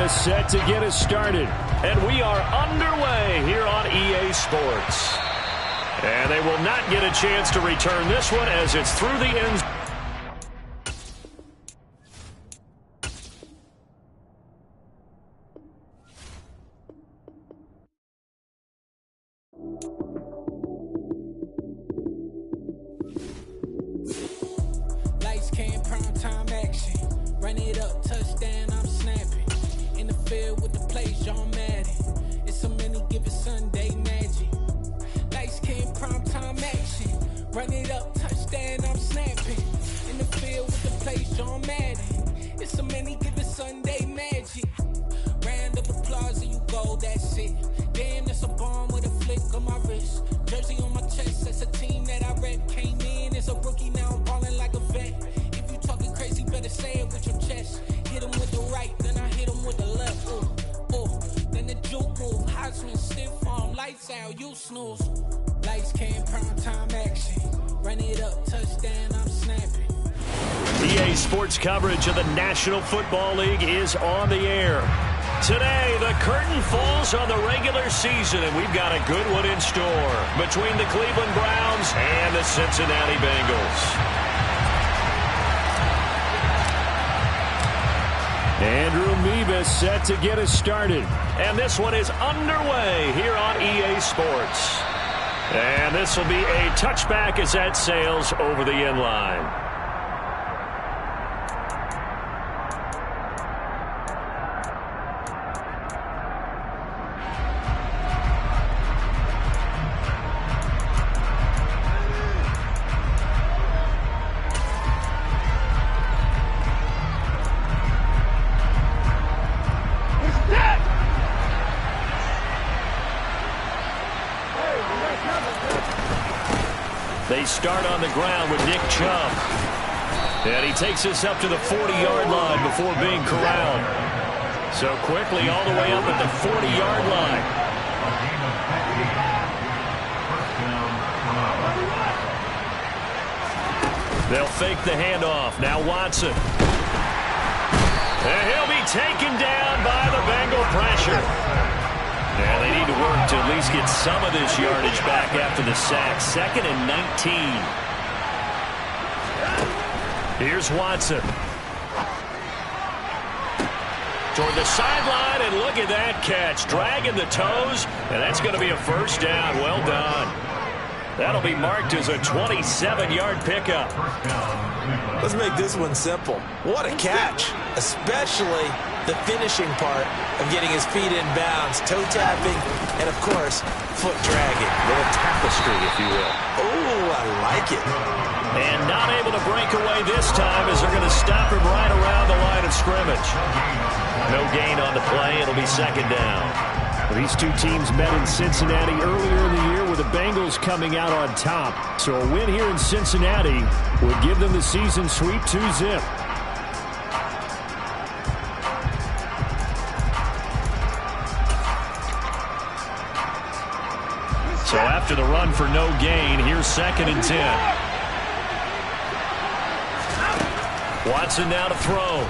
Rubibas set to get us started. And we are underway here on EA Sports. And they will not get a chance to return this one as it's through the end zone. Lights came, prime time action. Run it up, touchdown, I'm snapping. In the field with the plays, John Madden. It's so many, give it Sunday magic. Lights came, prime time action. Run it up, touchdown, I'm snapping. In the field with the plays, John Madden. It's so many, give it Sunday magic. Round of applause and you go, that's it. Damn, that's a bomb with a flick on my wrist. Jersey on my chest, that's a team that I rep. Came in as a rookie, now I'm balling like a vet. If you talking crazy, better say it with your chest. Hit him with the right, then I hit him with the left. Then the juke move, Heisman, stiff arm, lights out, you snooze. Lights came, prime time action. Run it up, touchdown, I'm snapping. EA Sports coverage of the National Football League is on the air. Today, the curtain falls on the regular season, and we've got a good one in store between the Cleveland Browns and the Cincinnati Bengals. Andrew Mebus set to get us started. And this one is underway here on EA Sports. And this will be a touchback as that sails over the end line. They start on the ground with Nick Chubb. And he takes us up to the 40-yard line before being corralled. So quickly all the way up at the 40-yard line. They'll fake the handoff. Now Watson. And he'll be taken down by the Bengal pressure. Yeah, they need to work to at least get some of this yardage back after the sack. 2nd and 19. Here's Watson. Toward the sideline, and look at that catch. Dragging the toes, and that's going to be a first down. Well done. That'll be marked as a 27-yard pickup. Let's make this one simple. What a catch, especially the finishing part of getting his feet in bounds, toe tapping, and of course, foot dragging. A little tapestry, if you will. Oh, I like it. And not able to break away this time as they're going to stop him right around the line of scrimmage. No gain on the play. It'll be second down. These two teams met in Cincinnati earlier in the year with the Bengals coming out on top. So a win here in Cincinnati would give them the season sweep 2-zip. So after the run for no gain, here's 2nd and 10. Watson now to throw.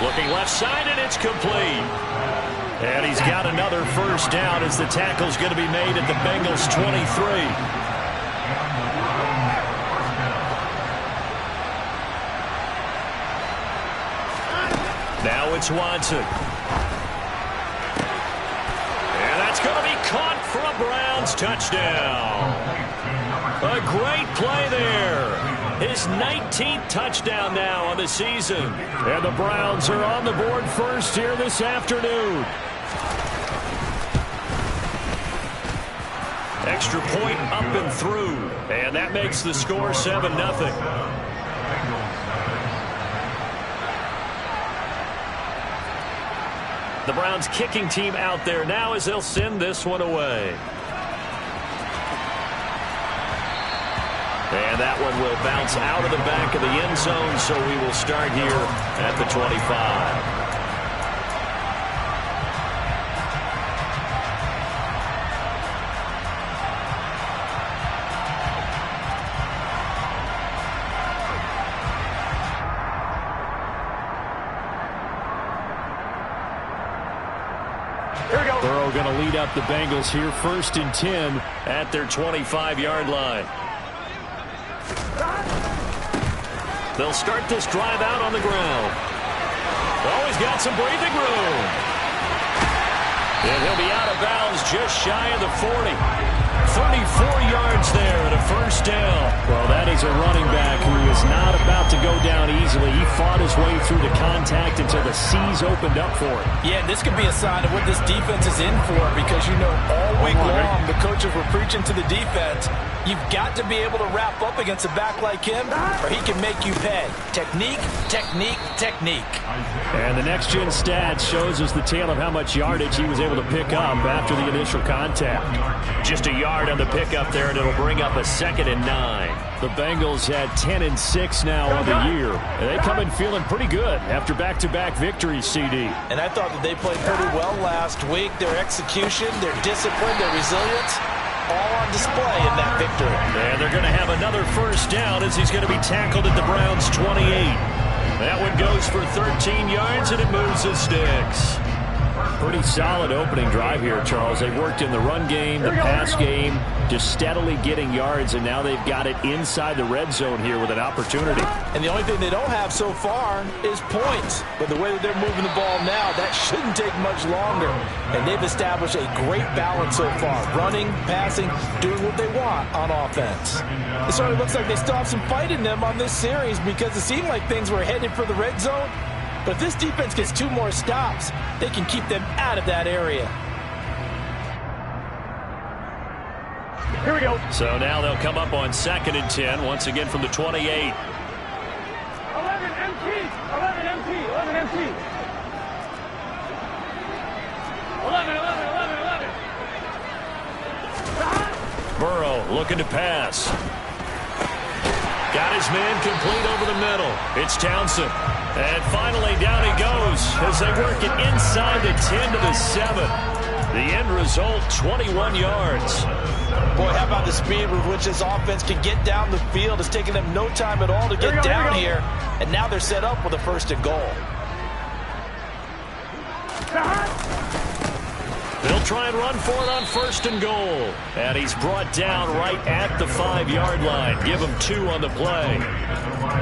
Looking left side, and it's complete. And he's got another first down as the tackle's going to be made at the Bengals' 23. Now it's Watson. And that's going to be caught for a Browns touchdown. A great play there. His 19th touchdown now on the season. And the Browns are on the board first here this afternoon. Extra point up and through. And that makes the score 7-0. The Browns kicking team out there now as they'll send this one away. And that one will bounce out of the back of the end zone, so we will start here at the 25. Burrow going to lead up the Bengals here, 1st and 10 at their 25-yard line. They'll start this drive out on the ground. Oh, he's got some breathing room. And he'll be out of bounds just shy of the 40. 34 yards there and a 1st down. Well, that is a running back who is not about to go down easily. He fought his way through the contact until the seas opened up for him. Yeah, this could be a sign of what this defense is in for, because you know all week long the coaches were preaching to the defense, you've got to be able to wrap up against a back like him or he can make you pay. Technique, technique, technique. And the next-gen stat shows us the tale of how much yardage he was able to pick up after the initial contact. Just a yard on the pickup there, and it'll bring up a 2nd and 9. The Bengals had 10 and 6 now on the year. And they come in feeling pretty good after back-to-back victories, CD. And I thought that they played pretty well last week. Their execution, their discipline, their resilience, all on display in that victory. And they're going to have another 1st down as he's going to be tackled at the Browns' 28. That one goes for 13 yards, and it moves the sticks. Pretty solid opening drive here, Charles. They worked in the run game, the pass game, just steadily getting yards, and now they've got it inside the red zone here with an opportunity. And the only thing they don't have so far is points. But the way that they're moving the ball now, that shouldn't take much longer. And they've established a great balance so far. Running, passing, doing what they want on offense. It certainly looks like they still have some fight in them on this series, because it seemed like things were headed for the red zone. But if this defense gets 2 more stops, they can keep them out of that area. Here we go. So now they'll come up on 2nd and 10, once again from the 28. 11 MT, 11 MT, 11 MT. 11, 11, 11, 11. Burrow looking to pass. Got his man complete over the middle. It's Townsend. And finally down he goes as they work it inside the 10 to the 7. The end result, 21 yards. Boy, how about the speed with which this offense can get down the field? It's taking them no time at all to get down here. And now they're set up with a 1st and goal. They'll try and run for it on 1st and goal. And he's brought down right at the 5-yard line. Give him 2 on the play.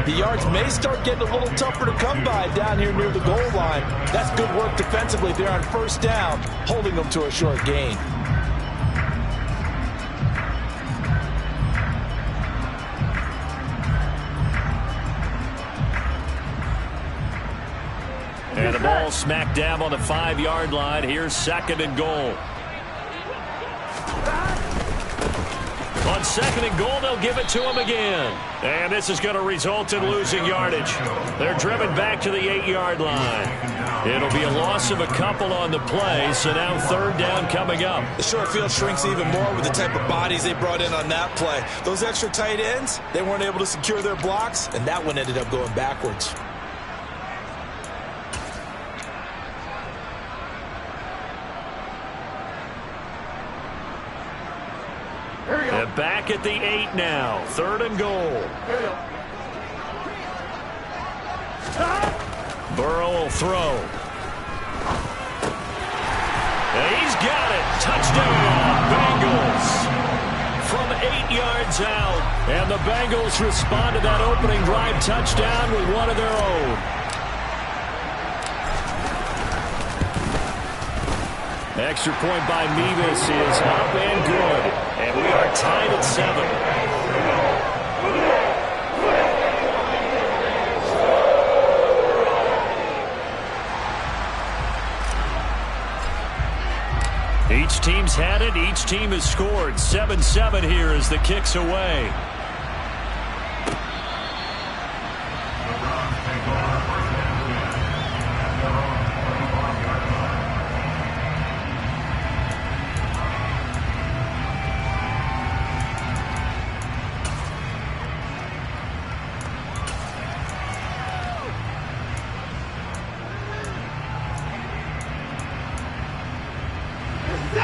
The yards may start getting a little tougher to come by down here near the goal line. That's good work defensively there on 1st down, holding them to a short gain. And the ball smack dab on the 5-yard line. Here's 2nd and goal. On 2nd and goal, they'll give it to him again. And this is going to result in losing yardage. They're driven back to the 8-yard line. It'll be a loss of a couple on the play, so now 3rd down coming up. The short field shrinks even more with the type of bodies they brought in on that play. Those extra tight ends, they weren't able to secure their blocks, and that one ended up going backwards. And back at the 8 now. 3rd and goal. Burrow will throw. And he's got it. Touchdown, Bengals. From 8 yards out. And the Bengals respond to that opening drive touchdown with one of their own. Extra point by Mevis is up and good. And we are tied at 7. Each team's had it. Each team has scored. 7-7 here as the kick's away.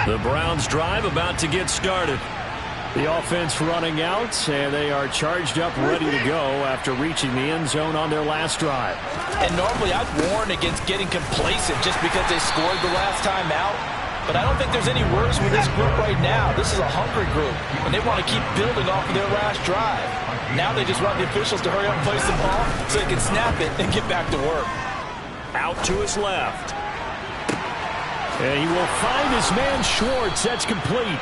The Browns drive about to get started. The offense running out, and they are charged up, ready to go after reaching the end zone on their last drive. And normally I'd warn against getting complacent just because they scored the last time out. but I don't think there's any worries with this group right now. This is a hungry group, and they want to keep building off of their last drive. Now they just want the officials to hurry up and place the ball so they can snap it and get back to work. Out to his left. And he will find his man Schwartz. That's complete.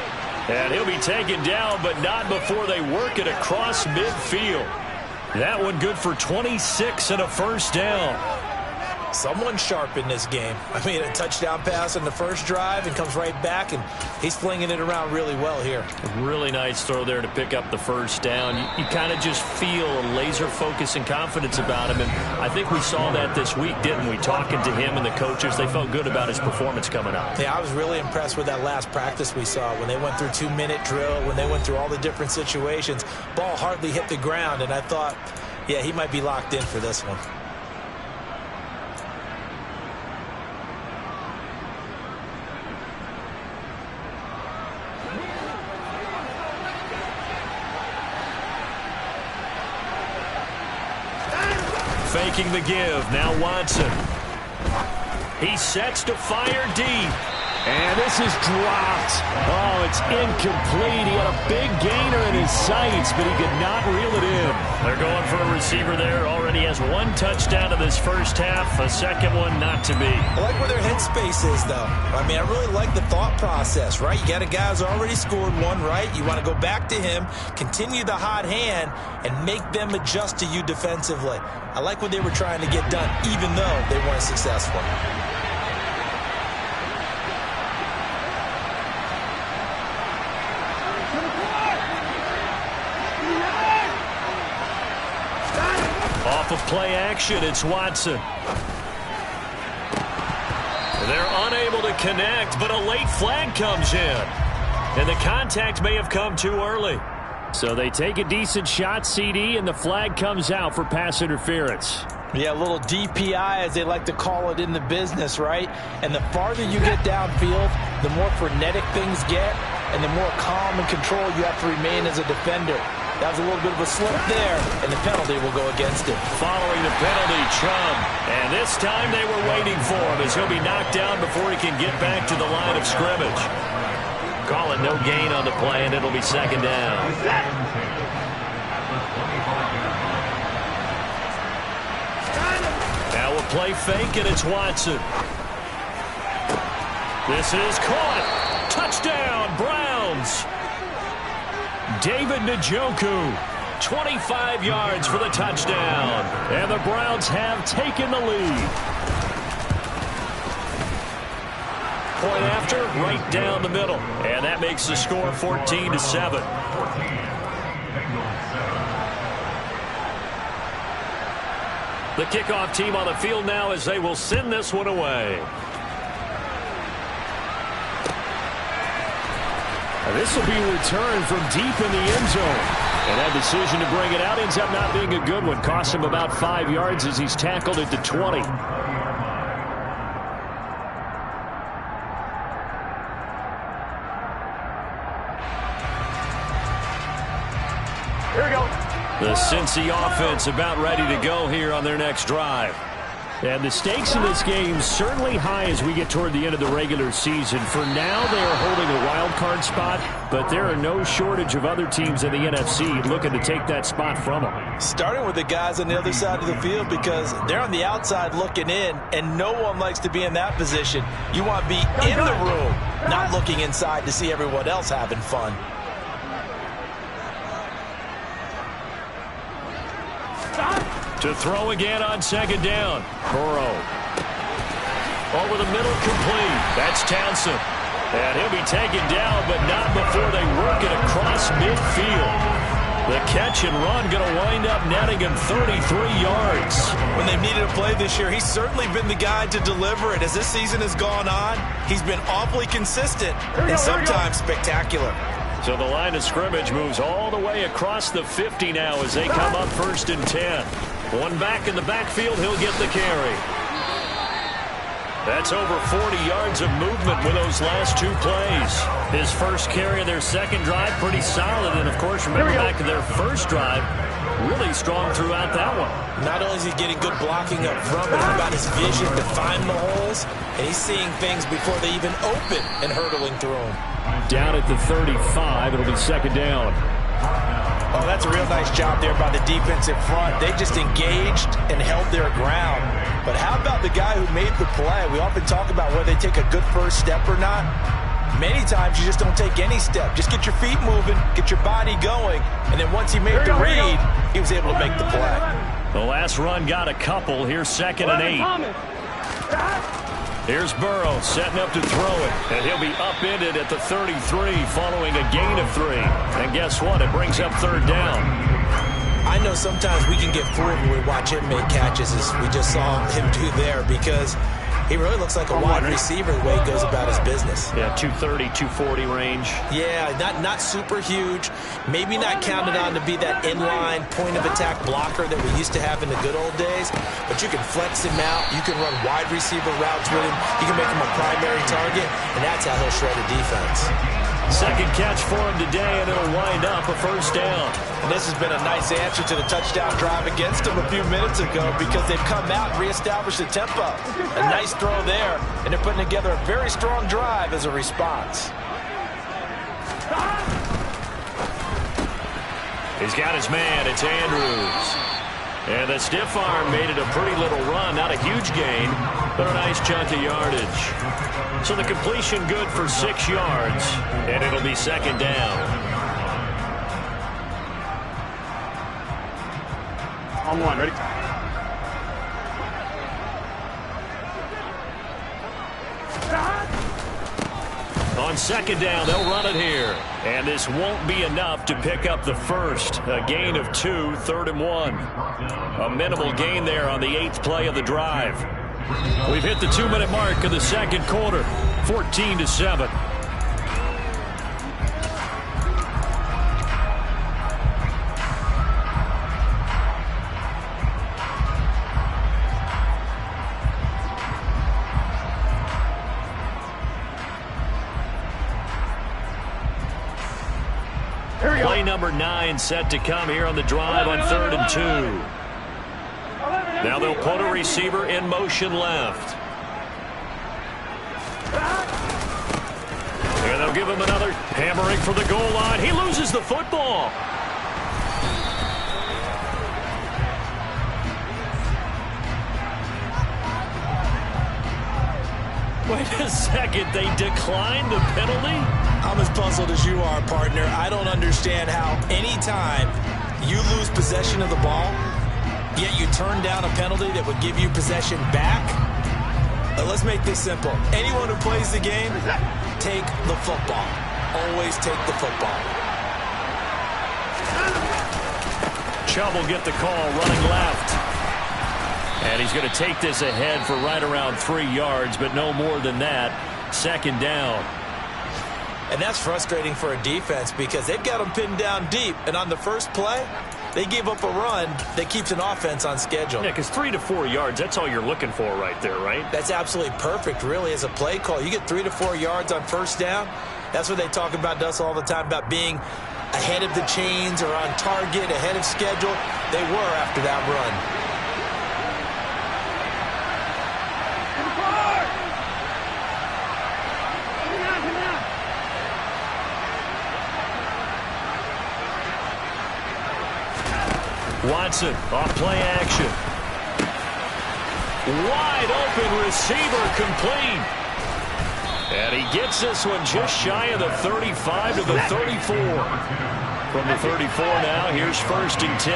And he'll be taken down, but not before they work it across midfield. That one good for 26 and a first down. Someone sharp in this game. I mean, a touchdown pass in the first drive and comes right back, and he's flinging it around really well here. Really nice throw there to pick up the first down. You kind of just feel a laser focus and confidence about him, and I think we saw that this week, didn't we? Talking to him and the coaches, they felt good about his performance coming up. Yeah, I was really impressed with that last practice we saw when they went through 2-minute drill, when they went through all the different situations. Ball hardly hit the ground, and I thought, yeah, he might be locked in for this one. Faking the give. Now Watson. He sets to fire deep. And this is dropped. Oh, it's incomplete. He had a big gainer in his sights, but he could not reel it in. They're going for a receiver there. Already has one touchdown in this first half. A second one not to be. I like where their headspace is, though. I mean, I really like the thought process, right? You got a guy who's already scored one, right? You want to go back to him, continue the hot hand, and make them adjust to you defensively. I like what they were trying to get done, even though they weren't successful. Off of play action, it's Watson. They're unable to connect, but a late flag comes in. And the contact may have come too early. So they take a decent shot, CD, and the flag comes out for pass interference. Yeah, a little DPI, as they like to call it in the business, right? And the farther you get downfield, the more frenetic things get, and the more calm and control you have to remain as a defender. That was a little bit of a slip there, and the penalty will go against him. Following the penalty, Chum. And this time they were waiting for him as he'll be knocked down before he can get back to the line of scrimmage. Call it no gain on the play, and it'll be second down. Now we'll play fake, and it's Watson. This is caught. Touchdown, Browns. David Njoku, 25 yards for the touchdown. And the Browns have taken the lead. Point after, right down the middle. And that makes the score 14-7. The kickoff team on the field now as they will send this one away. This will be returned from deep in the end zone. And that decision to bring it out ends up not being a good one. Cost him about 5 yards as he's tackled at the 20. Here we go. The Cincy offense about ready to go here on their next drive. And the stakes in this game certainly high as we get toward the end of the regular season. For now, they are holding a wild card spot, but there are no shortage of other teams in the NFC looking to take that spot from them. Starting with the guys on the other side of the field because they're on the outside looking in, and no one likes to be in that position. You want to be in the room, not looking inside to see everyone else having fun. To throw again on second down. Burrow. Over the middle, complete. That's Townsend. And he'll be taken down, but not before they work it across midfield. The catch and run going to wind up netting him 33 yards. When they've needed a play this year, he's certainly been the guy to deliver it. As this season has gone on, he's been awfully consistent and sometimes spectacular. So the line of scrimmage moves all the way across the 50 now as they come up 1st and 10. One back in the backfield, he'll get the carry. That's over 40 yards of movement with those last two plays. His first carry of their second drive, pretty solid. And, of course, remember back to their first drive, really strong throughout that one. Not only is he getting good blocking up front, but how about his vision to find the holes? And he's seeing things before they even open and hurdling through them. Down at the 35, it'll be second down. Oh, that's a real nice job there by the defensive front. They just engaged and held their ground. But how about the guy who made the play? We often talk about whether they take a good first step or not. Many times you just don't take any step. Just get your feet moving, get your body going, and then once he made the read, he was able to make the play. The last run got a couple. Here's 2nd and 8. Here's Burrow setting up to throw it, and he'll be upended at the 33 following a gain of 3. And guess what? It brings up 3rd down. I know sometimes we can get fooled when we watch him make catches, as we just saw him do there, because he really looks like a wide receiver the way he goes about his business. Yeah, 230, 240 range. Yeah, not super huge. Maybe not counted on to be that inline point-of-attack blocker that we used to have in the good old days. But you can flex him out. You can run wide receiver routes with him. You can make him a primary target, and that's how he'll shred a defense. Second catch for him today, and it'll wind up a 1st down. And this has been a nice answer to the touchdown drive against them a few minutes ago, because they've come out and reestablished the tempo. A nice throw there, and they're putting together a very strong drive as a response. He's got his man. It's Andrews. And the stiff arm made it a pretty little run. Not a huge gain, but a nice chunk of yardage. So the completion good for 6 yards, and it'll be 2nd down. On one, ready? On 2nd down, they'll run it here. And this won't be enough to pick up the first. A gain of 2, 3rd and 1. A minimal gain there on the 8th play of the drive. We've hit the 2-minute mark of the 2nd quarter. 14-7. Play number 9 set to come here on the drive on 3rd and 2. Now they'll put a receiver in motion left. And they'll give him another hammering for the goal line. He loses the football. Wait a second, they declined the penalty? I'm as puzzled as you are, partner. I don't understand how any time you lose possession of the ball, yet you turn down a penalty that would give you possession back. Let's make this simple. Anyone who plays the game, take the football. Always take the football. Chubb will get the call running left. And he's going to take this ahead for right around 3 yards, but no more than that. 2nd down. And that's frustrating for a defense because they've got them pinned down deep. And on the first play, they give up a run that keeps an offense on schedule. Yeah, because 3 to 4 yards, that's all you're looking for right there, right? That's absolutely perfect, really, as a play call. You get 3 to 4 yards on 1st down. That's what they talk about to us all the time, about being ahead of the chains or on target, ahead of schedule. They were after that run. Watson off play action. Wide open receiver complete. And he gets this one just shy of the 35 to the 34. From the 34 now, here's 1st and 10.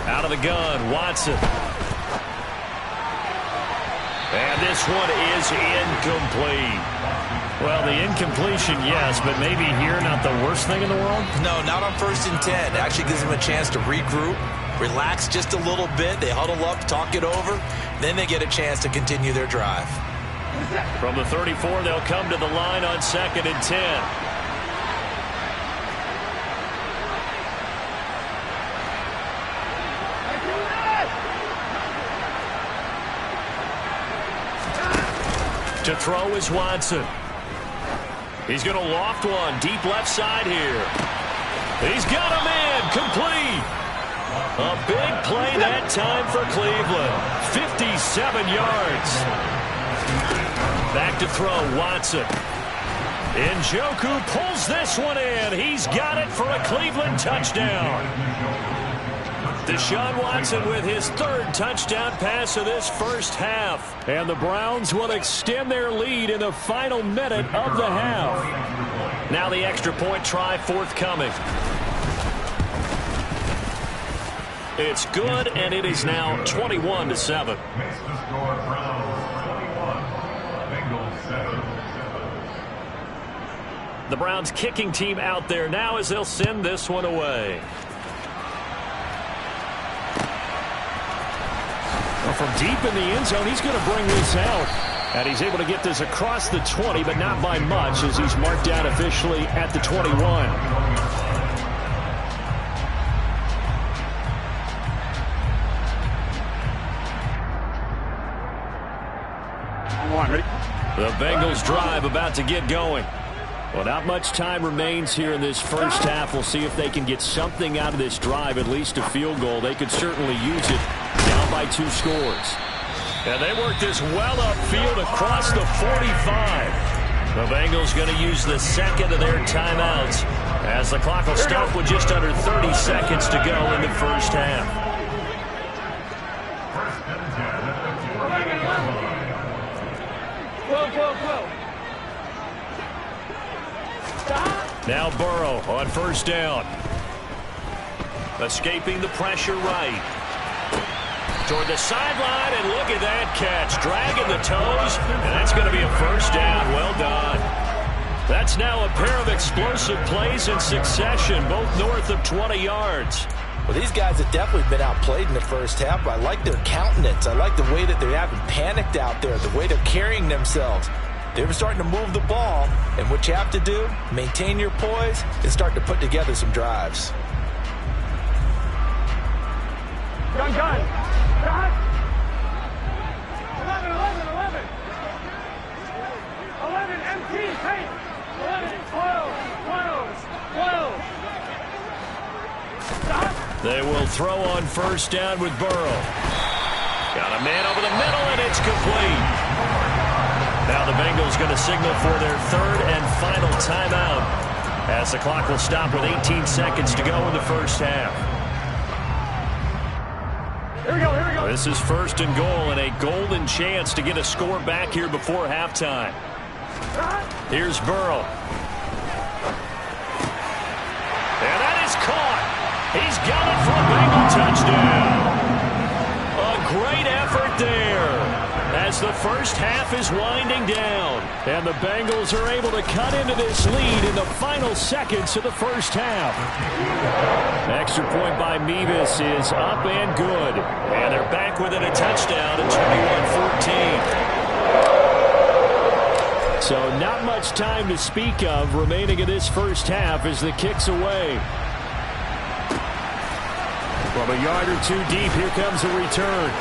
Out of the gun, Watson. And this one is incomplete. Well, the incompletion, yes, but maybe here not the worst thing in the world? No, not on 1st and 10. It actually gives them a chance to regroup, relax just a little bit. They huddle up, talk it over. Then they get a chance to continue their drive. From the 34, they'll come to the line on 2nd and 10. To throw is Watson. He's going to loft one deep left side here. He's got him in. Complete. A big play that time for Cleveland. 57 yards. Back to throw, Watson. Njoku pulls this one in. He's got it for a Cleveland touchdown. Deshaun Watson with his third touchdown pass of this first half. And the Browns will extend their lead in the final minute of the half. Now the extra point try forthcoming. It's good, and it is now 21-7. The Browns kicking team out there now as they'll send this one away. Well, from deep in the end zone, he's going to bring this out. And he's able to get this across the 20, but not by much as he's marked down officially at the 21. The Bengals drive about to get going. Well, not much time remains here in this first half. We'll see if they can get something out of this drive, at least a field goal. They could certainly use it, down by 2 scores. And they work this well upfield across the 45. The Bengals going to use the second of their timeouts as the clock will stop with just under 30 seconds to go in the first half. Now Burrow on first down. Escaping the pressure right. Toward the sideline, and look at that catch. Dragging the toes, and that's going to be a first down. Well done. That's now a pair of explosive plays in succession, both north of 20 yards. Well, these guys have definitely been outplayed in the first half, but I like their countenance. I like the way that they haven't panicked out there, the way they're carrying themselves. They're starting to move the ball, and what you have to do, maintain your poise, and start to put together some drives. Gun. 11, 11, 11. 11, MT, hey. 11, 12, 12, 12. Stop. They will throw on first down with Burrow. Got a man over the middle, and it's complete. Now the Bengals going to signal for their third and final timeout as the clock will stop with 18 seconds to go in the first half. Here we go. This is first and goal and a golden chance to get a score back here before halftime. Here's Burrow. And that is caught. He's got it for a Bengal touchdown. A great effort there as the first half is winding down. And the Bengals are able to cut into this lead in the final seconds of the first half. Extra point by Mevis is up and good. And they're back within a touchdown at 21-14. So not much time to speak of remaining in this first half as the kick's away. From a yard or two deep, here comes a return.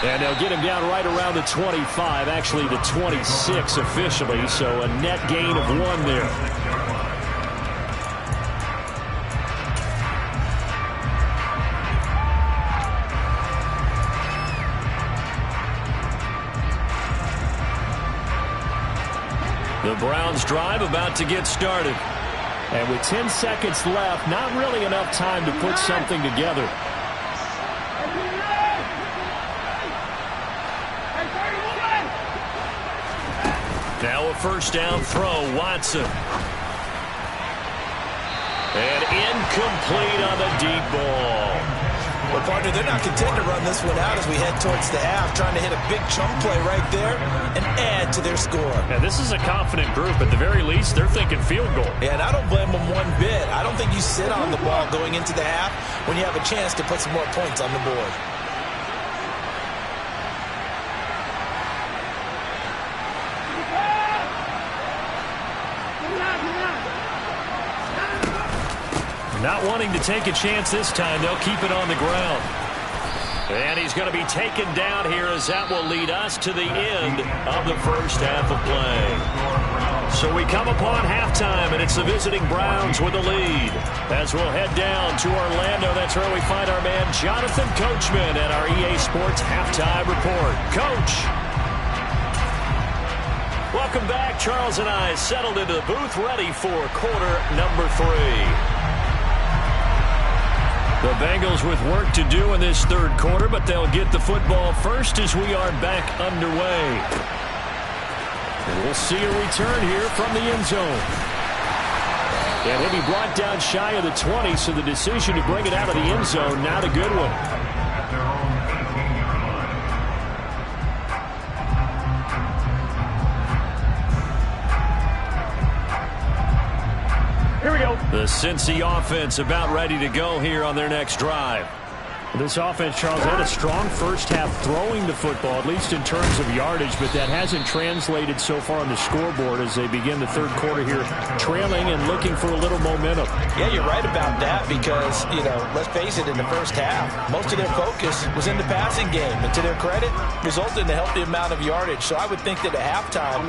And they'll get him down right around the 25, actually the 26 officially, so a net gain of 1 there. The Browns drive about to get started. And with 10 seconds left, not really enough time to put something together. Now a first down throw, Watson. And incomplete on the deep ball. Well, partner, they're not content to run this one out as we head towards the half, trying to hit a big chunk play right there and add to their score. Now, this is a confident group. At the very least, they're thinking field goal. Yeah, and I don't blame them one bit. I don't think you sit on the ball going into the half when you have a chance to put some more points on the board. Not wanting to take a chance this time, they'll keep it on the ground. And he's going to be taken down here as that will lead us to the end of the first half of play. So we come upon halftime, and it's the visiting Browns with the lead. As we'll head down to Orlando, that's where we find our man Jonathan Coachman at our EA Sports Halftime Report. Coach. Welcome back. Charles and I settled into the booth ready for quarter number 3. The Bengals with work to do in this third quarter, but they'll get the football first as we are back underway. And we'll see a return here from the end zone. And he'll be brought down shy of the 20, so the decision to bring it out of the end zone, not a good one. Here we go. The Cincy offense about ready to go here on their next drive. This offense, Charles, had a strong first half throwing the football, at least in terms of yardage, but that hasn't translated so far on the scoreboard as they begin the third quarter here, trailing and looking for a little momentum. Yeah, you're right about that because, let's face it, in the first half, most of their focus was in the passing game. And to their credit, resulted in a healthy amount of yardage. So I would think that at halftime,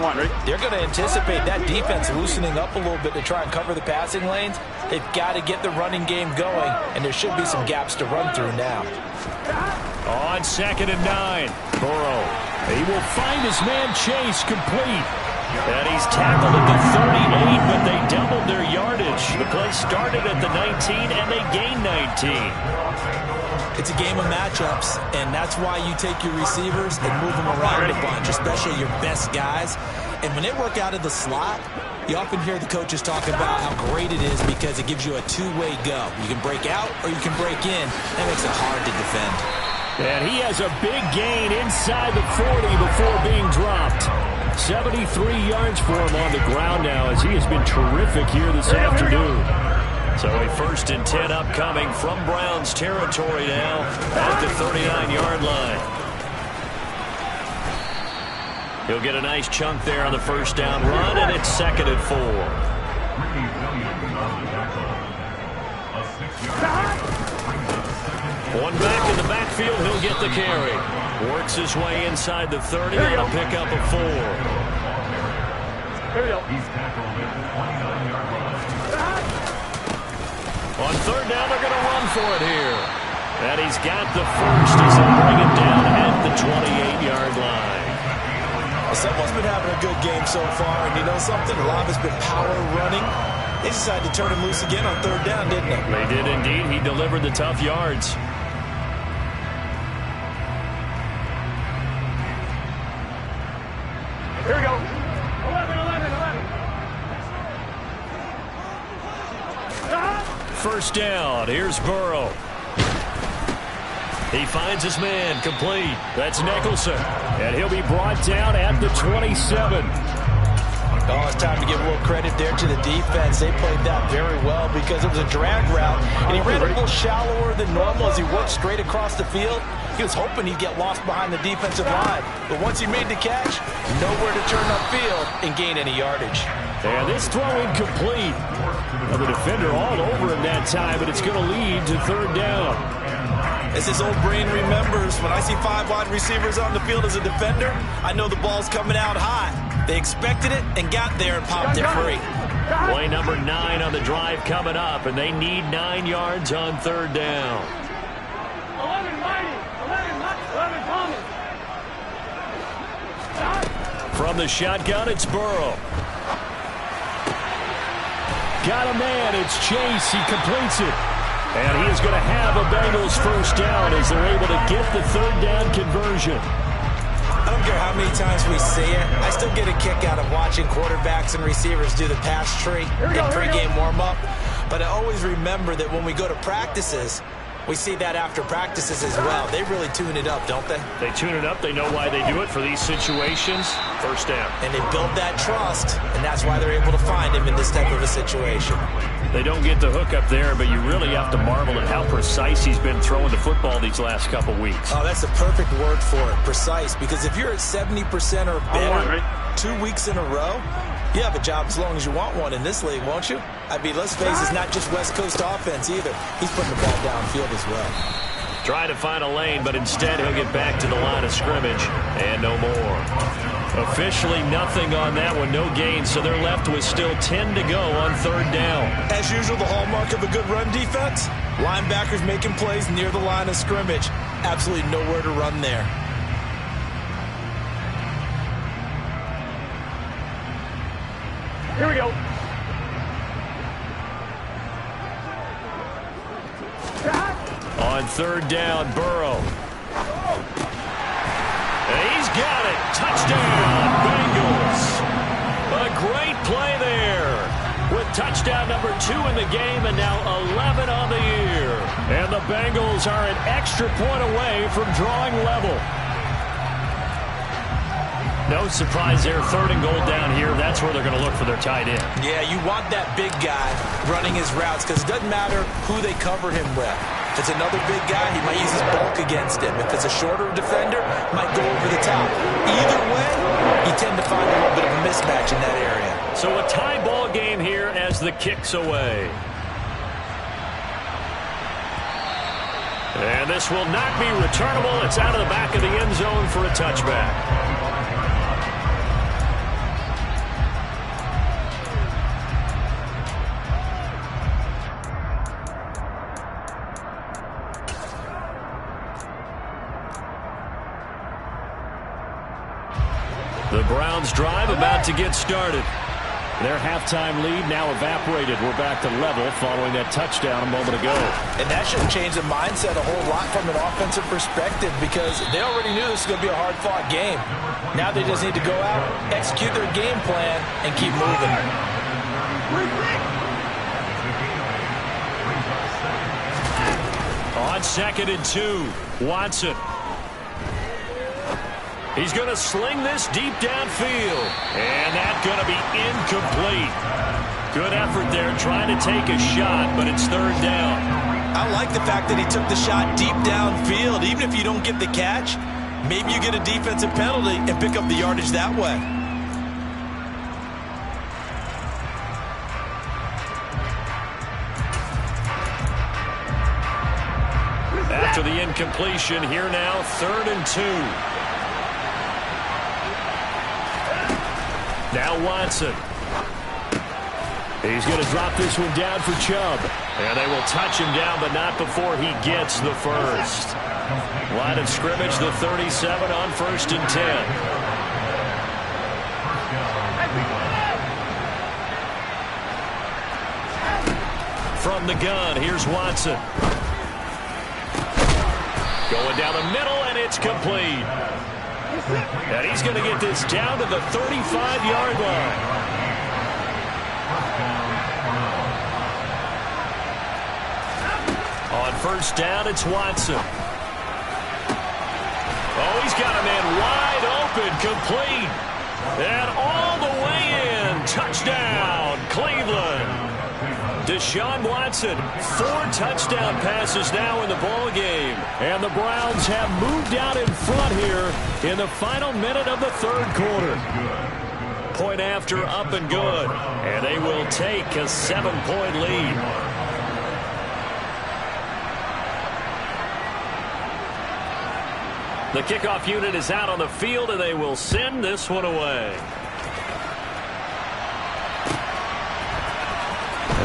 they're going to anticipate that defense loosening up a little bit to try and cover the passing lanes. They've got to get the running game going, and there should be some gaps to run through now. On 2nd and 9, Burrow. He will find his man Chase complete. And he's tackled at the 38, but they doubled their yardage. The play started at the 19, and they gained 19. It's a game of matchups, and that's why you take your receivers and move them around a bunch, especially your best guys. And when they work out of the slot, you often hear the coaches talk about how great it is because it gives you a two-way go. You can break out or you can break in. That makes it hard to defend. And he has a big gain inside the 40 before being dropped. 73 yards for him on the ground now as he has been terrific here this afternoon. So a 1st and 10 upcoming from Browns territory now at the 39-yard line. He'll get a nice chunk there on the first down run, and it's 2nd and 4. One back in the backfield, he'll get the carry. Works his way inside the 30, and he'll pick up a 4. Here we go. On 3rd down, they're going to run for it here. And he's got the first as they bring it down at the 28-yard line. Someone's been having a good game so far, and you know something? A lot of it's been power running. They decided to turn him loose again on 3rd down, didn't they? They did indeed. He delivered the tough yards. Here we go. 11, 11, 11. 1st down. Here's Burrow. He finds his man complete. That's Nicholson. And he'll be brought down at the 27. Oh, it's time to give a little credit there to the defense. They played that very well because it was a drag route, and he ran a little shallower than normal as he worked straight across the field. He was hoping he'd get lost behind the defensive line, but once he made the catch, nowhere to turn upfield and gain any yardage. And this throw incomplete. Well, the defender all over him that time, but it's going to lead to 3rd down. As his old brain remembers, when I see 5 wide receivers on the field as a defender, I know the ball's coming out hot. They expected it and got there and popped it free. Play number 9 on the drive coming up, and they need 9 yards on 3rd down. 11, Mighty. 11, Thomas. From the shotgun, it's Burrow. Got a man, it's Chase. He completes it. And he is going to have a Bengals 1st down as they're able to get the 3rd down conversion. I don't care how many times we say it, I still get a kick out of watching quarterbacks and receivers do the pass tree in pregame warm-up. But I always remember that when we go to practices, we see that after practices as well. They really tune it up, don't they? They tune it up. They know why they do it for these situations. 1st down. And they build that trust, and that's why they're able to find him in this type of a situation. They don't get the hook up there, but you really have to marvel at how precise he's been throwing the football these last couple weeks. Oh, that's the perfect word for it, precise. Because if you're at 70% or better 2 weeks in a row, you have a job as long as you want one in this league, won't you? I mean, let's face it, it's not just West Coast offense either. He's putting the ball downfield as well. Trying to find a lane, but instead he'll get back to the line of scrimmage and no more. Officially nothing on that one, no gain, so they're left with still 10 to go on third down. As usual, the hallmark of a good run defense, linebackers making plays near the line of scrimmage. Absolutely nowhere to run there. Here we go. On third down, Burrow. And he's got it. Touchdown, Bengals. A great play there. With touchdown number 2 in the game and now 11 on the year. And the Bengals are an extra point away from drawing level. No surprise there. Third and goal down here. That's where they're going to look for their tight end. Yeah, you want that big guy running his routes because it doesn't matter who they cover him with. If it's another big guy, he might use his bulk against him. If it's a shorter defender, might go over the top. Either way, you tend to find a little bit of a mismatch in that area. So a tie ball game here as the kick's away. And this will not be returnable. It's out of the back of the end zone for a touchback. The Browns drive about to get started. Their halftime lead now evaporated. We're back to level following that touchdown a moment ago. And that should change the mindset a whole lot from an offensive perspective because they already knew this was going to be a hard-fought game. Now they just need to go out, execute their game plan, and keep moving. On 2nd and 2, Watson. He's going to sling this deep downfield. And that's going to be incomplete. Good effort there trying to take a shot, but it's third down. I like the fact that he took the shot deep downfield. Even if you don't get the catch, maybe you get a defensive penalty and pick up the yardage that way. After the incompletion, here now, 3rd and 2. Now Watson. He's going to drop this one down for Chubb. And they will touch him down, but not before he gets the first. Line of scrimmage, the 37 on 1st and 10. From the gun, here's Watson. Going down the middle, and it's complete. And he's going to get this down to the 35-yard line. On 1st down, it's Watson. Oh, he's got a man wide open, complete. And all the way in. Touchdown, Cleveland. Deshaun Watson, 4 touchdown passes now in the ballgame. And the Browns have moved out in front here in the final minute of the 3rd quarter. Point after, up and good. And they will take a 7-point lead. The kickoff unit is out on the field, and they will send this one away.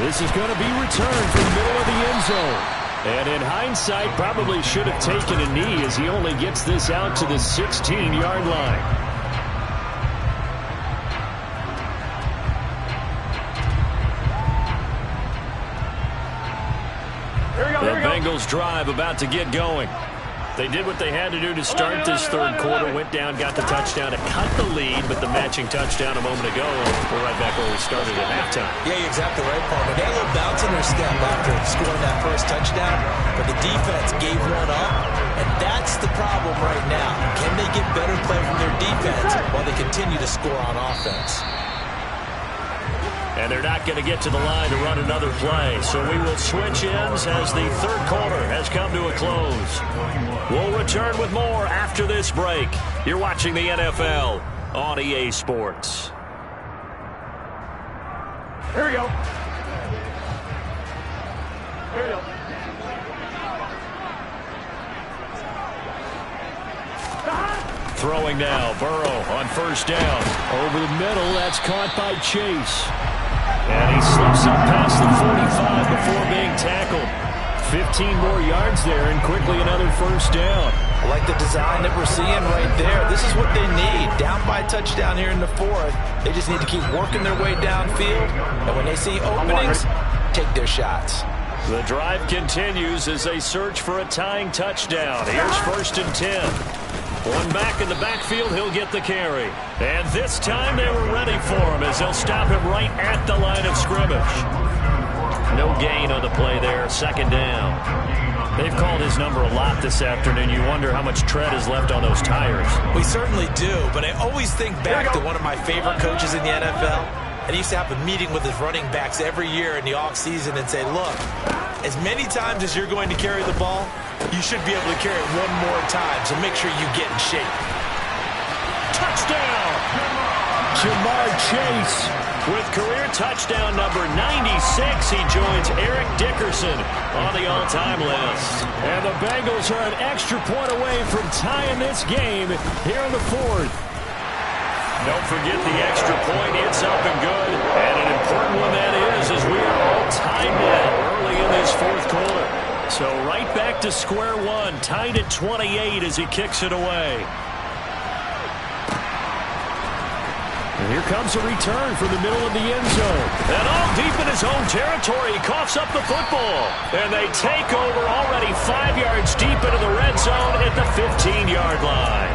This is going to be returned from the middle of the end zone. And in hindsight, probably should have taken a knee as he only gets this out to the 16-yard line. The Bengals drive about to get going. They did what they had to do to start this 3rd quarter. Went down, got the touchdown to cut the lead, but the matching touchdown a moment ago. We're right back where we started at halftime. Yeah, you're exactly right, Paul. They had a little bounce in their step after scoring that first touchdown, but the defense gave one up, and that's the problem right now. Can they get better play from their defense while they continue to score on offense? And they're not going to get to the line to run another play. So we will switch ends as the 3rd quarter has come to a close. We'll return with more after this break. You're watching the NFL on EA Sports. Here we go. Here we go. Throwing now, Burrow on first down. Over the middle, that's caught by Chase. And he slips up past the 45 before being tackled. 15 more yards there, and quickly another first down. I like the design that we're seeing right there. This is what they need. Down by a touchdown here in the fourth. They just need to keep working their way downfield. And when they see openings, take their shots. The drive continues as they search for a tying touchdown. Here's 1st and 10. One back in the backfield, he'll get the carry. And this time they were ready for him as they'll stop him right at the line of scrimmage. No gain on the play there, 2nd down. They've called his number a lot this afternoon. You wonder how much tread is left on those tires. We certainly do, but I always think back to one of my favorite coaches in the NFL. And he used to have a meeting with his running backs every year in the offseason and say, look, as many times as you're going to carry the ball, you should be able to carry it one more time, so make sure you get in shape. Touchdown! Ja'Marr Chase. With career touchdown number 96, he joins Eric Dickerson on the all-time list. And the Bengals are an extra point away from tying this game here in the 4th. Don't forget the extra point. It's up and good. And an important one that is, as we are all tied now early in this 4th quarter. So right back to square one, tied at 28 as he kicks it away. And here comes a return from the middle of the end zone. And all deep in his own territory, he coughs up the football. And they take over already 5 yards deep into the red zone at the 15-yard line.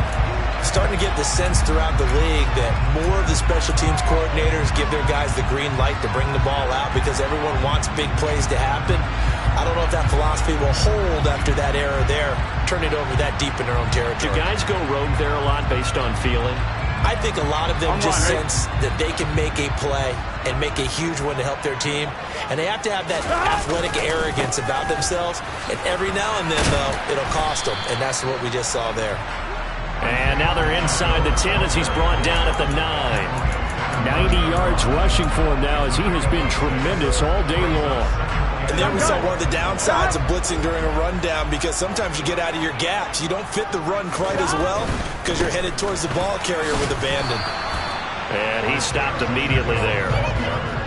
Starting to get the sense throughout the league that more of the special teams coordinators give their guys the green light to bring the ball out because everyone wants big plays to happen. I don't know if that philosophy will hold after that error there. Turn it over that deep in their own territory. Do guys go rogue there a lot based on feeling? I think a lot of them just sense that they can make a play and make a huge one to help their team. And they have to have that athletic arrogance about themselves. And every now and then, though, it'll cost them. And that's what we just saw there. And now they're inside the 10 as he's brought down at the 9. 90 yards rushing for him now as he has been tremendous all day long. And there we saw one of the downsides of blitzing during a rundown because sometimes you get out of your gaps. You don't fit the run quite as well because you're headed towards the ball carrier with abandon. And he stopped immediately there.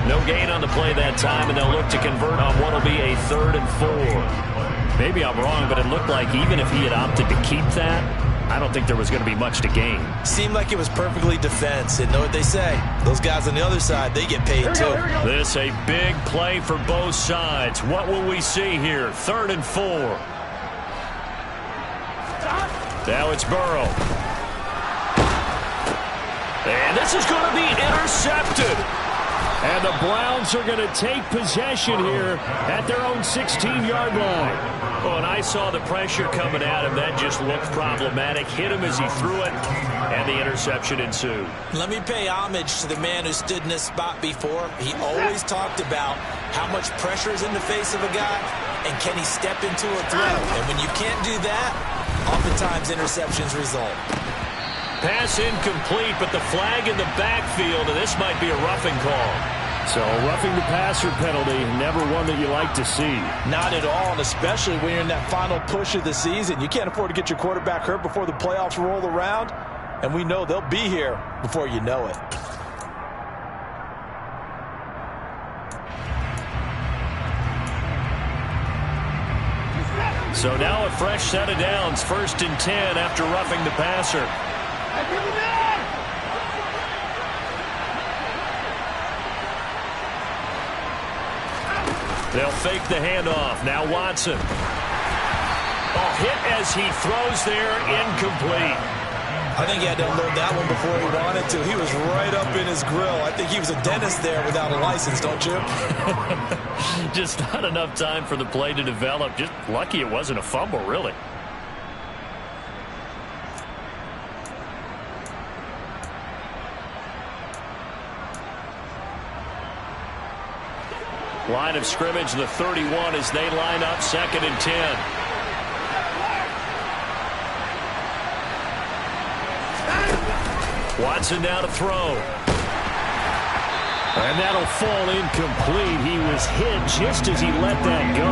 No gain on the play that time, and they'll look to convert on what will be a 3rd and 4. Maybe I'm wrong, but it looked like even if he had opted to keep that, I don't think there was going to be much to gain. Seemed like it was perfectly defense. And know what they say? Those guys on the other side, they get paid too. This a big play for both sides. What will we see here? 3rd and 4. Now it's Burrow. And this is going to be intercepted. And the Browns are going to take possession here at their own 16-yard line. Oh, and I saw the pressure coming at him. That just looked problematic. Hit him as he threw it, and the interception ensued. Let me pay homage to the man who stood in this spot before. He always talked about how much pressure is in the face of a guy, and can he step into a throw. And when you can't do that, oftentimes interceptions result. Pass incomplete, but the flag in the backfield, and this might be a roughing call. So roughing the passer penalty, never one that you like to see. Not at all, and especially when you're in that final push of the season. You can't afford to get your quarterback hurt before the playoffs roll around, and we know they'll be here before you know it. So now a fresh set of downs, 1st and 10 after roughing the passer. They'll fake the handoff. Now Watson. Oh, hit as he throws there, incomplete. I think he had to unload that one before he wanted to. He was right up in his grill. I think he was a dentist there without a license, don't you? Just not enough time for the play to develop. Just lucky it wasn't a fumble, really. Line of scrimmage, the 31 as they line up 2nd and 10. Watson now to throw. And that'll fall incomplete. He was hit just as he let that go.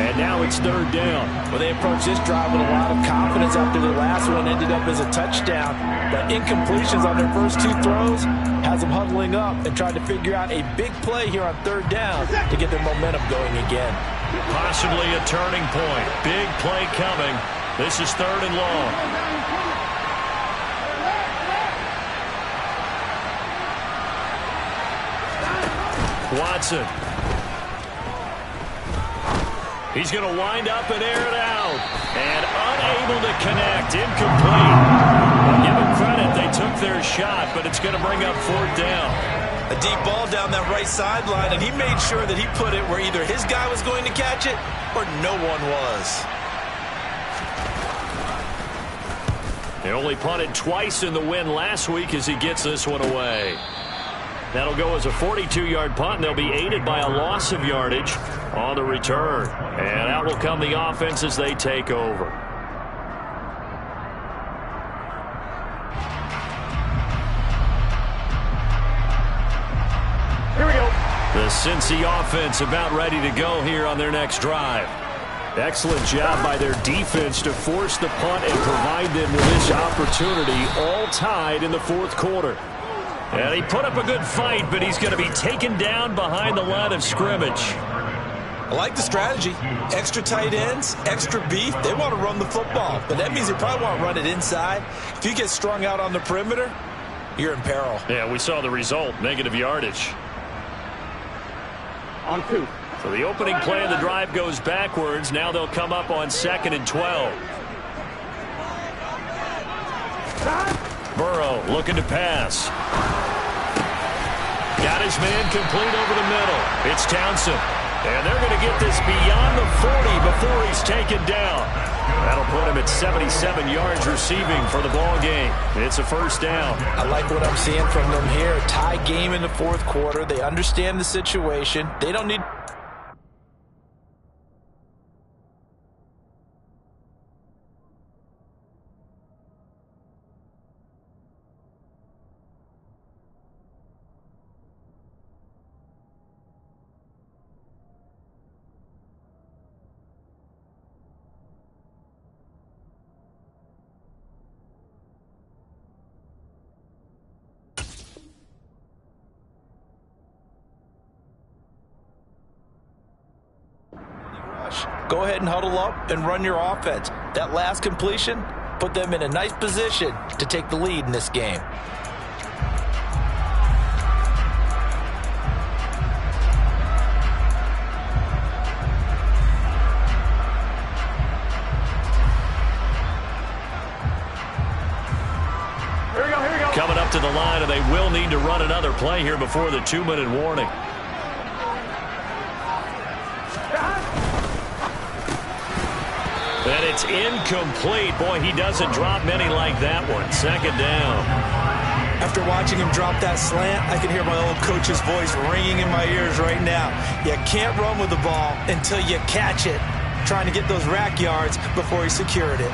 And now it's third down. Well, they approached this drive with a lot of confidence after the last one ended up as a touchdown. But incompletions on their first two throws has them huddling up and trying to figure out a big play here on third down to get their momentum going again. Possibly a turning point. Big play coming. This is third and long. Watson. He's going to wind up and air it out. And unable to connect. Incomplete. Well, give them credit. They took their shot, but it's going to bring up fourth down. A deep ball down that right sideline, and he made sure that he put it where either his guy was going to catch it or no one was. They only punted twice in the win last week as he gets this one away. That'll go as a 42-yard punt, and they'll be aided by a loss of yardage on the return. And out will come the offense as they take over. Here we go. The Cincy offense about ready to go here on their next drive. Excellent job by their defense to force the punt and provide them with this opportunity, all tied in the fourth quarter. And he put up a good fight, but he's going to be taken down behind the line of scrimmage. I like the strategy. Extra tight ends, extra beef. They want to run the football, but that means they probably want to run it inside. If you get strung out on the perimeter, you're in peril. Yeah, we saw the result, negative yardage. On 2. So the opening play of the drive goes backwards. Now they'll come up on 2nd and 12. Burrow looking to pass. Got his man complete over the middle. It's Townsend. And they're going to get this beyond the 40 before he's taken down. That'll put him at 77 yards receiving for the ball game. It's a first down. I like what I'm seeing from them here. Tie game in the fourth quarter. They understand the situation. They don't need... Go ahead and huddle up and run your offense. That last completion put them in a nice position to take the lead in this game. Here we go, here we go. Coming up to the line, and they will need to run another play here before the 2-minute warning. And it's incomplete. Boy, he doesn't drop many like that one. Second down. After watching him drop that slant, I can hear my old coach's voice ringing in my ears right now. You can't run with the ball until you catch it. Trying to get those rack yards before he secured it.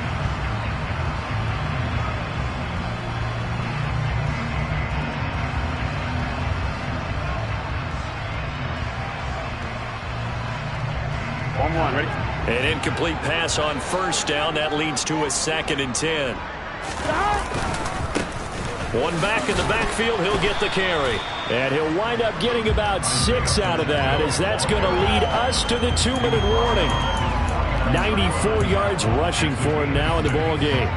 One, ready? An incomplete pass on first down. That leads to a 2nd and 10. One back in the backfield. He'll get the carry. And he'll wind up getting about 6 out of that, as that's going to lead us to the 2-minute warning. 94 yards rushing for him now in the ball game.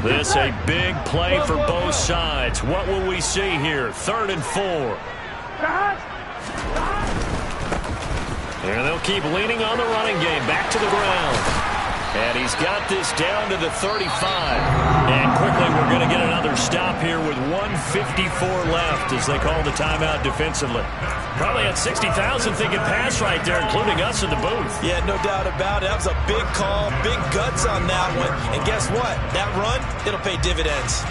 This a big play for both sides. What will we see here? 3rd and 4. And they'll keep leaning on the running game. Back to the ground. And he's got this down to the 35. And quickly we're going to get another stop here with 1:54 left as they call the timeout defensively. Probably had 60,000 thinking pass right there, including us in the booth. Yeah, no doubt about it. That was a big call, big guts on that one. And guess what? That run, it'll pay dividends.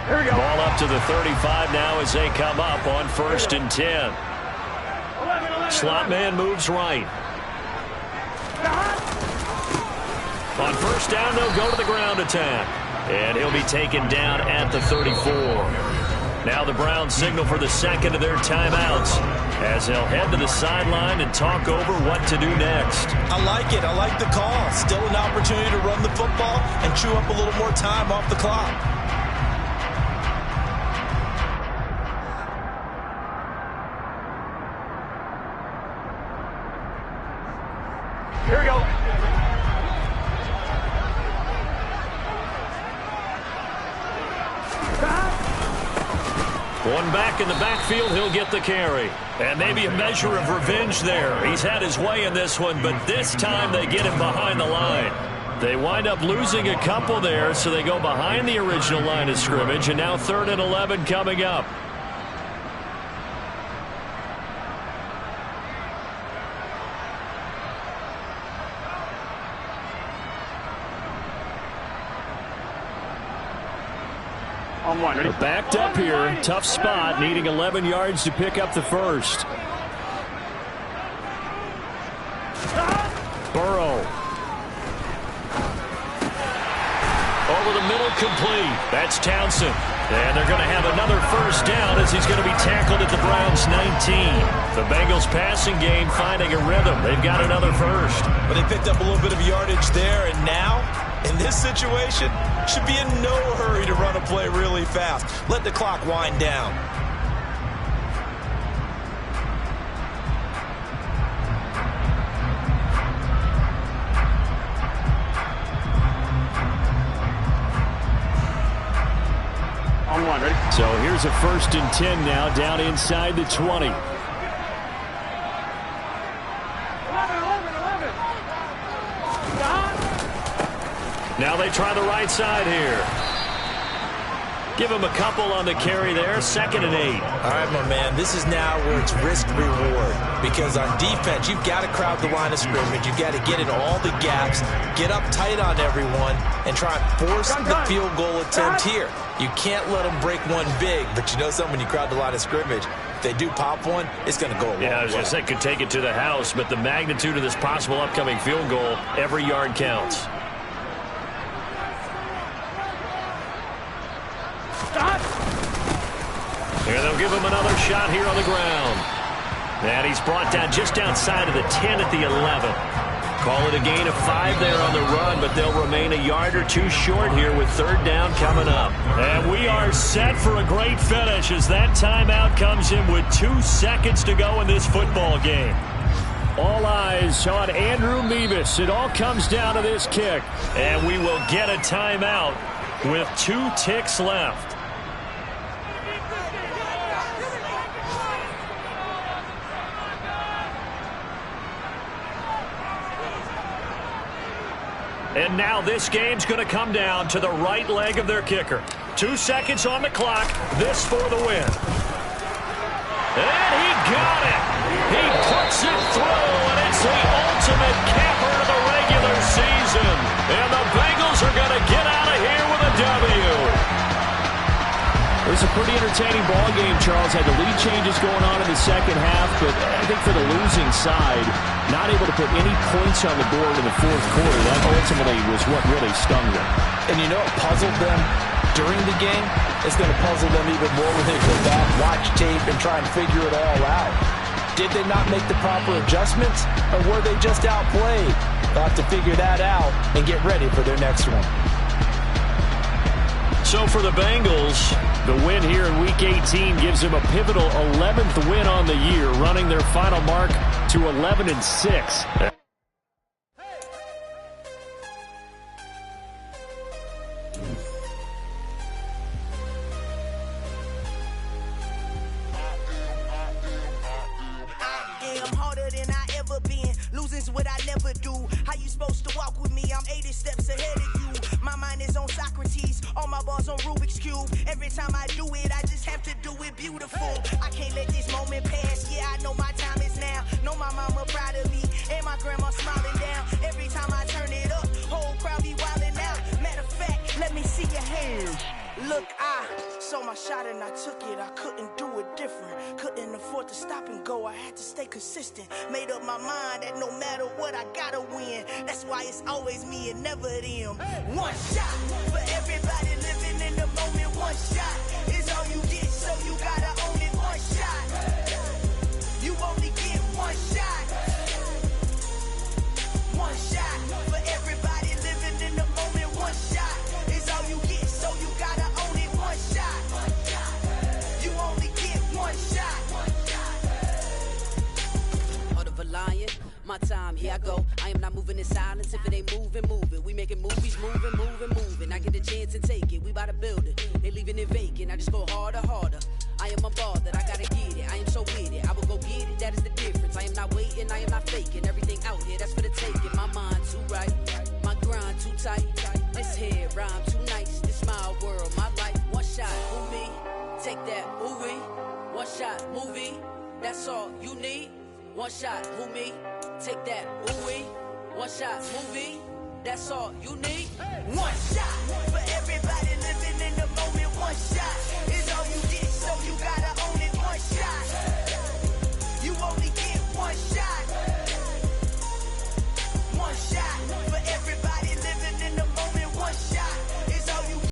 Here we go. Ball up to the 35 now as they come up on 1st and 10. Slot man moves right. On 1st down, they'll go to the ground attack. And he'll be taken down at the 34. Now the Browns signal for the second of their timeouts as they'll head to the sideline and talk over what to do next. I like it. I like the call. Still an opportunity to run the football and chew up a little more time off the clock. Here we go. One back in the backfield, he'll get the carry. And maybe a measure of revenge there. He's had his way in this one, but this time they get him behind the line. They wind up losing a couple there, so they go behind the original line of scrimmage, and now 3rd and 11 coming up. On 1, ready? They're backed up here. Tough spot, needing 11 yards to pick up the first. Burrow. Over the middle, complete. That's Townsend. And they're going to have another 1st down as he's going to be tackled at the Browns' 19. The Bengals passing game finding a rhythm. They've got another 1st. But they picked up a little bit of yardage there, and now, in this situation, should be in no hurry to run a play really fast. Let the clock wind down. On 1, ready? So here's a 1st and 10 now, down inside the 20. Now they try the right side here. Give him a couple on the carry there. 2nd and 8. All right, my man, this is now where it's risk-reward. Because on defense, you've got to crowd the line of scrimmage. You've got to get in all the gaps, get up tight on everyone, and try and force the field goal attempt here. You can't let them break one big, but you know something, when you crowd the line of scrimmage, if they do pop one, it's going to go a long way. Yeah, I was going to say, could take it to the house, but the magnitude of this possible upcoming field goal, every yard counts. And they'll give him another shot here on the ground. And he's brought down just outside of the 10 at the 11. Call it a gain of 5 there on the run, but they'll remain a yard or two short here with 3rd down coming up. And we are set for a great finish as that timeout comes in with 2 seconds to go in this football game. All eyes on Andrew Mevis. It all comes down to this kick. And we will get a timeout with 2 ticks left. And now this game's going to come down to the right leg of their kicker. 2 seconds on the clock. This for the win. And he got it. He puts it through, and it's the ultimate capper to the regular season. And the Bengals are going to get out of here with a W. It was a pretty entertaining ball game, Charles. Had the lead changes going on in the second half, but I think for the losing side, not able to put any points on the board in the 4th quarter, that ultimately was what really stung them. And you know it puzzled them during the game. It's going to puzzle them even more when they go back, watch tape, and try and figure it all out. Did they not make the proper adjustments, or were they just outplayed? They'll have to figure that out and get ready for their next one. So for the Bengals, the win here in Week 18 gives them a pivotal 11th win on the year, running their final mark to 11-6. Harder than I ever been. Losing's what I never never do. How you supposed to walk with me? I'm 80 steps ahead of you. My mind is on Socrates, all my bars on Rubik's Cube. Every time I do it, I just have to do it beautiful. I can't let this moment pass. Yeah, I know my time is now. Know my mama proud of me, and my grandma smiling down. Every time I turn it up, whole crowd be wildin' out. Matter of fact, let me see your hands. Look, I saw my shot and I took it. I couldn't do it different. Couldn't afford to stop and go. I had to stay consistent. Made up my mind that no matter what, I gotta win. That's why it's always me and never them. One shot for everybody living in the moment. One shot is all you get, so you gotta own it. One shot. You only get one shot. One shot for everybody living in the moment. One shot is all you get, so you gotta own it. One shot. You only get one shot. Heart of a lion, my time, here I go. I am not moving in silence. If it ain't moving, move it. We making movies, moving. I get a chance and take it. We bout to build it. They leaving it vacant. I just go harder. I am unbothered, I gotta get it. I am so with it. I will go get it, that is the difference. I am not waiting, I am not faking. Everything out here, that's for the taking. My mind too right, my grind too tight. This here rhyme too nice. This my world, my life. One shot, who me? Take that, movie. One shot, movie. That's all you need. One shot, who me? Take that, movie. One shot, movie. That's all you need. One shot for everybody living in the moment. One shot